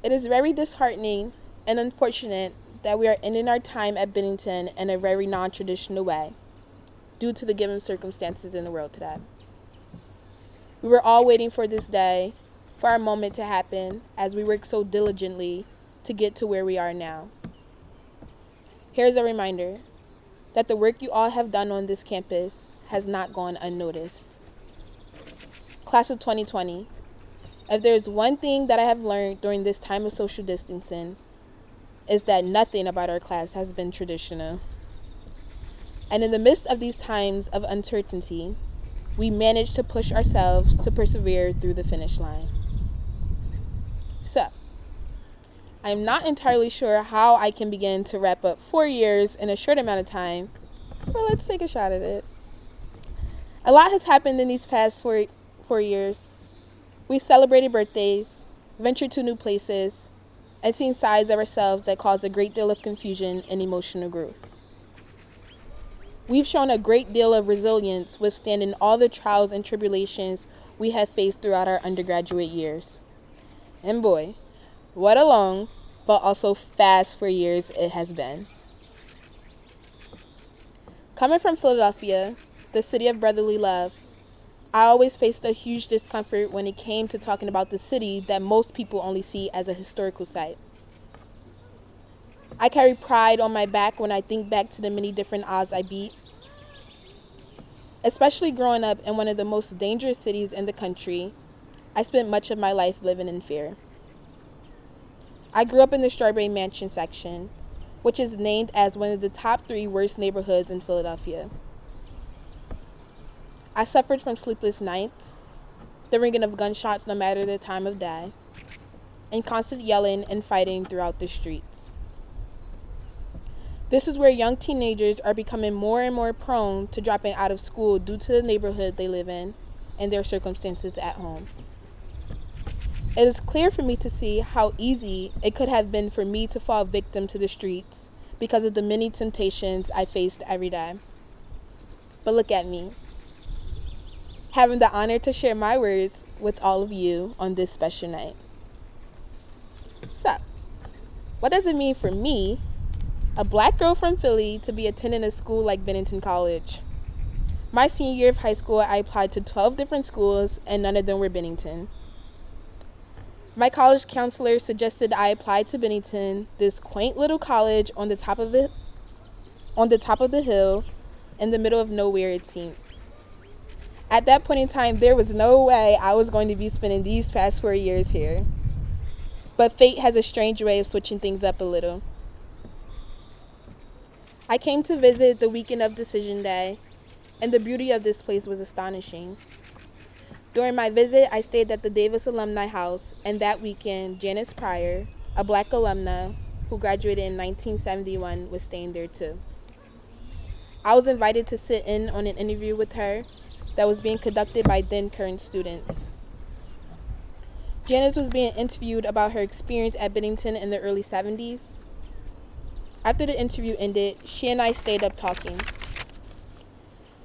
It is very disheartening and unfortunate that we are ending our time at Bennington in a very non-traditional way due to the given circumstances in the world today. We were all waiting for this day, for our moment to happen, as we worked so diligently to get to where we are now. Here's a reminder that the work you all have done on this campus has not gone unnoticed. Class of 2020, if there's one thing that I have learned during this time of social distancing, is that nothing about our class has been traditional. And in the midst of these times of uncertainty, we managed to push ourselves to persevere through the finish line. So, I'm not entirely sure how I can begin to wrap up 4 years in a short amount of time, but let's take a shot at it. A lot has happened in these past four years. We've celebrated birthdays, ventured to new places, and seen sides of ourselves that caused a great deal of confusion and emotional growth. We've shown a great deal of resilience withstanding all the trials and tribulations we have faced throughout our undergraduate years. And boy, what a long, but also fast 4 years it has been. Coming from Philadelphia, the city of brotherly love, I always faced a huge discomfort when it came to talking about the city that most people only see as a historical site. I carry pride on my back when I think back to the many different odds I beat. Especially growing up in one of the most dangerous cities in the country, I spent much of my life living in fear. I grew up in the Strawberry Mansion section, which is named as one of the top 3 worst neighborhoods in Philadelphia. I suffered from sleepless nights, the ringing of gunshots no matter the time of day, and constant yelling and fighting throughout the streets. This is where young teenagers are becoming more and more prone to dropping out of school due to the neighborhood they live in and their circumstances at home. It is clear for me to see how easy it could have been for me to fall victim to the streets because of the many temptations I faced every day. But look at me, having the honor to share my words with all of you on this special night. So, what does it mean for me, a black girl from Philly, to be attending a school like Bennington College? My senior year of high school, I applied to 12 different schools, and none of them were Bennington. My college counselor suggested I apply to Bennington, this quaint little college on the top of the hill, in the middle of nowhere it seemed. At that point in time, there was no way I was going to be spending these past 4 years here. But fate has a strange way of switching things up a little. I came to visit the weekend of Decision Day, and the beauty of this place was astonishing. During my visit, I stayed at the Davis Alumni House, and that weekend, Janice Pryor, a black alumna who graduated in 1971, was staying there too. I was invited to sit in on an interview with her that was being conducted by then current students. Janice was being interviewed about her experience at Bennington in the early 70s. After the interview ended, she and I stayed up talking.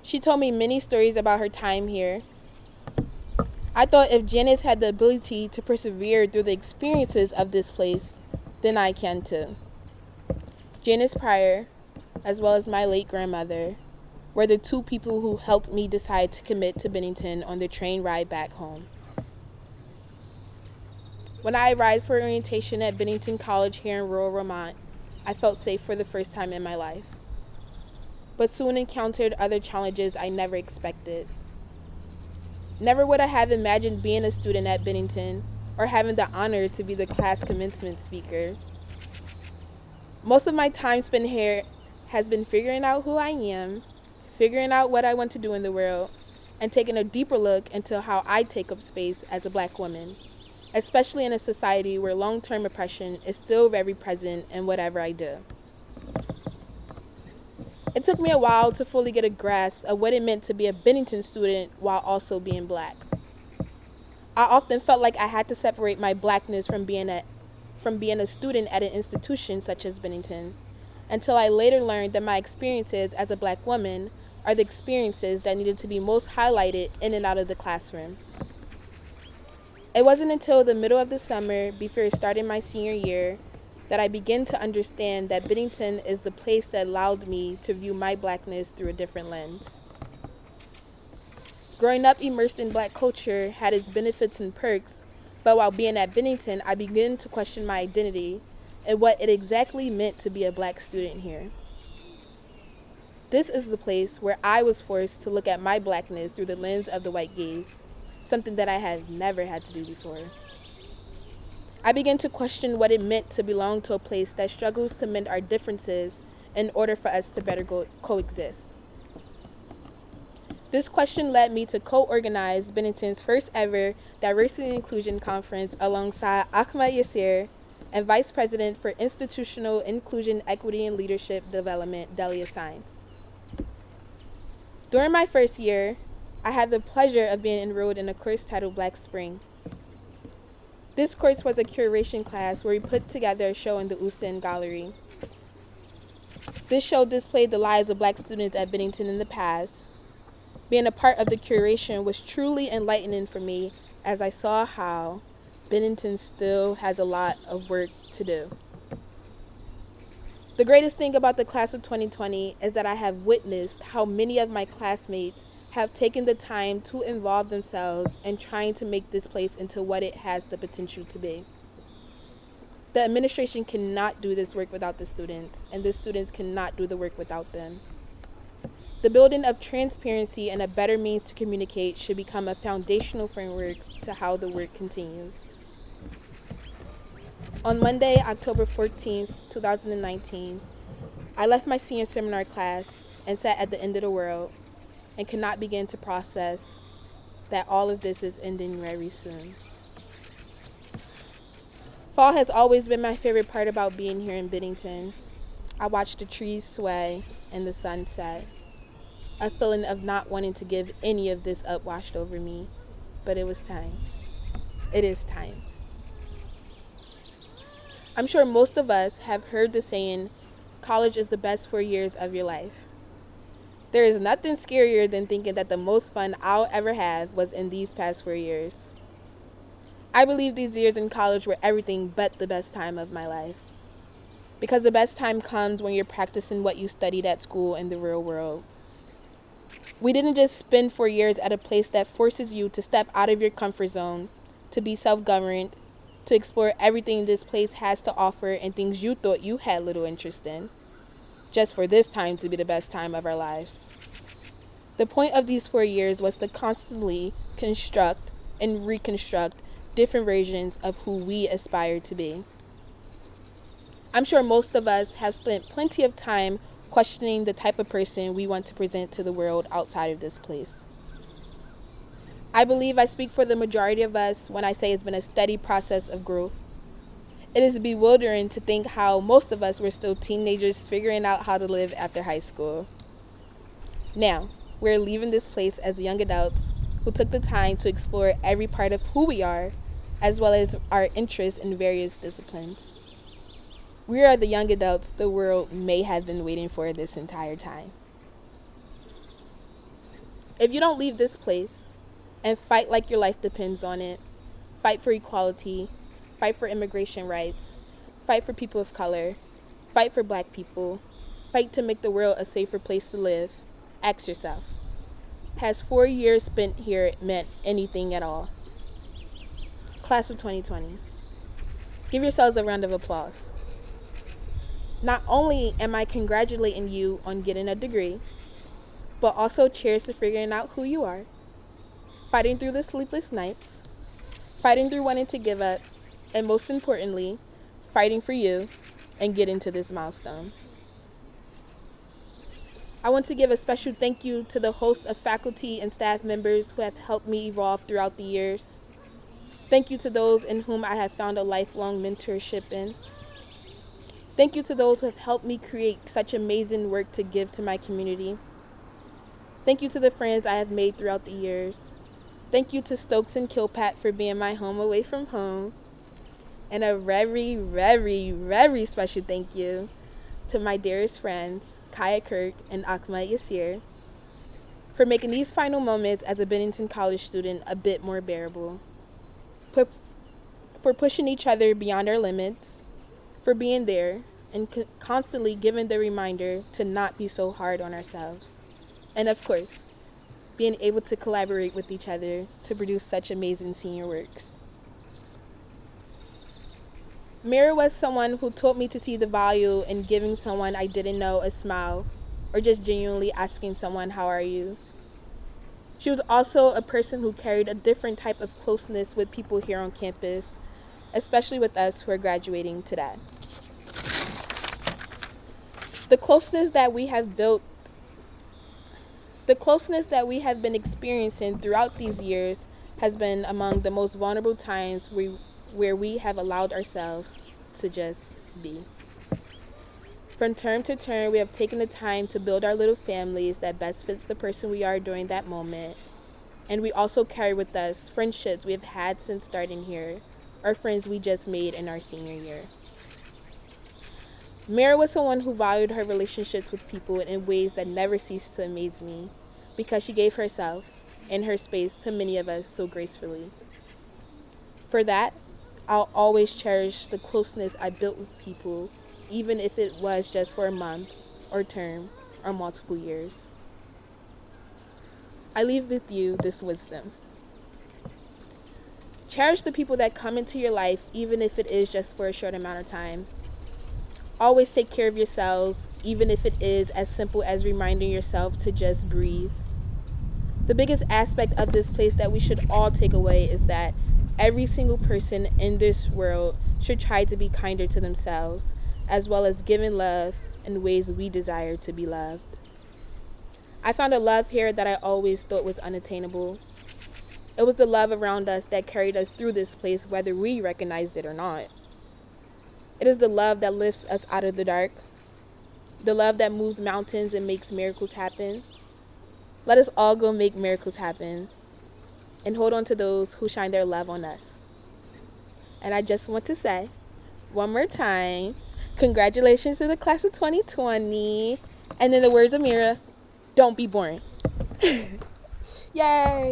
She told me many stories about her time here. I thought if Janice had the ability to persevere through the experiences of this place, then I can too. Janice Pryor, as well as my late grandmother, were the 2 people who helped me decide to commit to Bennington on the train ride back home. When I arrived for orientation at Bennington College here in rural Vermont, I felt safe for the first time in my life, but soon encountered other challenges I never expected. Never would I have imagined being a student at Bennington or having the honor to be the class commencement speaker. Most of my time spent here has been figuring out who I am, figuring out what I want to do in the world, and taking a deeper look into how I take up space as a black woman, especially in a society where long-term oppression is still very present in whatever I do. It took me a while to fully get a grasp of what it meant to be a Bennington student while also being black. I often felt like I had to separate my blackness from being a student at an institution such as Bennington, until I later learned that my experiences as a black woman are the experiences that needed to be most highlighted in and out of the classroom. It wasn't until the middle of the summer, before starting my senior year, that I began to understand that Bennington is the place that allowed me to view my blackness through a different lens. Growing up immersed in black culture had its benefits and perks, but while being at Bennington, I began to question my identity and what it exactly meant to be a black student here. This is the place where I was forced to look at my blackness through the lens of the white gaze, something that I had never had to do before. I began to question what it meant to belong to a place that struggles to mend our differences in order for us to better coexist. This question led me to co-organize Bennington's first ever Diversity and Inclusion Conference alongside Ahmed Yasir and Vice President for Institutional Inclusion, Equity, and Leadership Development, Delia Science. During my first year, I had the pleasure of being enrolled in a course titled Black Spring. This course was a curation class where we put together a show in the Usdan gallery. This show displayed the lives of black students at Bennington in the past. Being a part of the curation was truly enlightening for me, as I saw how Bennington still has a lot of work to do. The greatest thing about the class of 2020 is that I have witnessed how many of my classmates have taken the time to involve themselves in trying to make this place into what it has the potential to be. The administration cannot do this work without the students, and the students cannot do the work without them. The building of transparency and a better means to communicate should become a foundational framework to how the work continues. On Monday, October 14th, 2019, I left my senior seminar class and sat at the end of the world and could not begin to process that all of this is ending very soon. Fall has always been my favorite part about being here in Bennington. I watched the trees sway and the sun set. A feeling of not wanting to give any of this up washed over me, but it was time. It is time. I'm sure most of us have heard the saying, college is the best 4 years of your life. There is nothing scarier than thinking that the most fun I'll ever have was in these past 4 years. I believe these years in college were everything but the best time of my life. Because the best time comes when you're practicing what you studied at school in the real world. We didn't just spend 4 years at a place that forces you to step out of your comfort zone, to be self-governed, to explore everything this place has to offer and things you thought you had little interest in, just for this time to be the best time of our lives. The point of these 4 years was to constantly construct and reconstruct different versions of who we aspire to be. I'm sure most of us have spent plenty of time questioning the type of person we want to present to the world outside of this place. I believe I speak for the majority of us when I say it's been a steady process of growth. It is bewildering to think how most of us were still teenagers figuring out how to live after high school. Now, we're leaving this place as young adults who took the time to explore every part of who we are, as well as our interests in various disciplines. We are the young adults the world may have been waiting for this entire time. If you don't leave this place and fight like your life depends on it, fight for equality, fight for immigration rights, fight for people of color, fight for black people, fight to make the world a safer place to live, ask yourself, has 4 years spent here meant anything at all? Class of 2020, give yourselves a round of applause. Not only am I congratulating you on getting a degree, but also cheers to figuring out who you are, fighting through the sleepless nights, fighting through wanting to give up, and most importantly, fighting for you and getting to this milestone. I want to give a special thank you to the host of faculty and staff members who have helped me evolve throughout the years. Thank you to those in whom I have found a lifelong mentorship in. Thank you to those who have helped me create such amazing work to give to my community. Thank you to the friends I have made throughout the years. Thank you to Stokes and Kilpat for being my home away from home. And a very, very, very special thank you to my dearest friends, Kaya Kirk and Ahmed Yasir, for making these final moments as a Bennington College student a bit more bearable. pu- for pushing each other beyond our limits, for being there, and constantly giving the reminder to not be so hard on ourselves. And of course, being able to collaborate with each other to produce such amazing senior works. Mira was someone who taught me to see the value in giving someone I didn't know a smile, or just genuinely asking someone, "How are you?" She was also a person who carried a different type of closeness with people here on campus, especially with us who are graduating today. The closeness that we have built, the closeness that we have been experiencing throughout these years has been among the most vulnerable times where we have allowed ourselves to just be. From term to term, we have taken the time to build our little families that best fits the person we are during that moment. And we also carry with us friendships we have had since starting here, or friends we just made in our senior year. Mira was someone who valued her relationships with people in ways that never ceased to amaze me, because she gave herself and her space to many of us so gracefully. For that, I'll always cherish the closeness I built with people, even if it was just for a month, or term, or multiple years. I leave with you this wisdom. Cherish the people that come into your life, even if it is just for a short amount of time. Always take care of yourselves, even if it is as simple as reminding yourself to just breathe. The biggest aspect of this place that we should all take away is that every single person in this world should try to be kinder to themselves, as well as giving love in ways we desire to be loved. I found a love here that I always thought was unattainable. It was the love around us that carried us through this place, whether we recognized it or not. It is the love that lifts us out of the dark, the love that moves mountains and makes miracles happen. Let us all go make miracles happen and hold on to those who shine their love on us. And I just want to say, one more time, congratulations to the class of 2020. And in the words of Mira, don't be boring. Yay!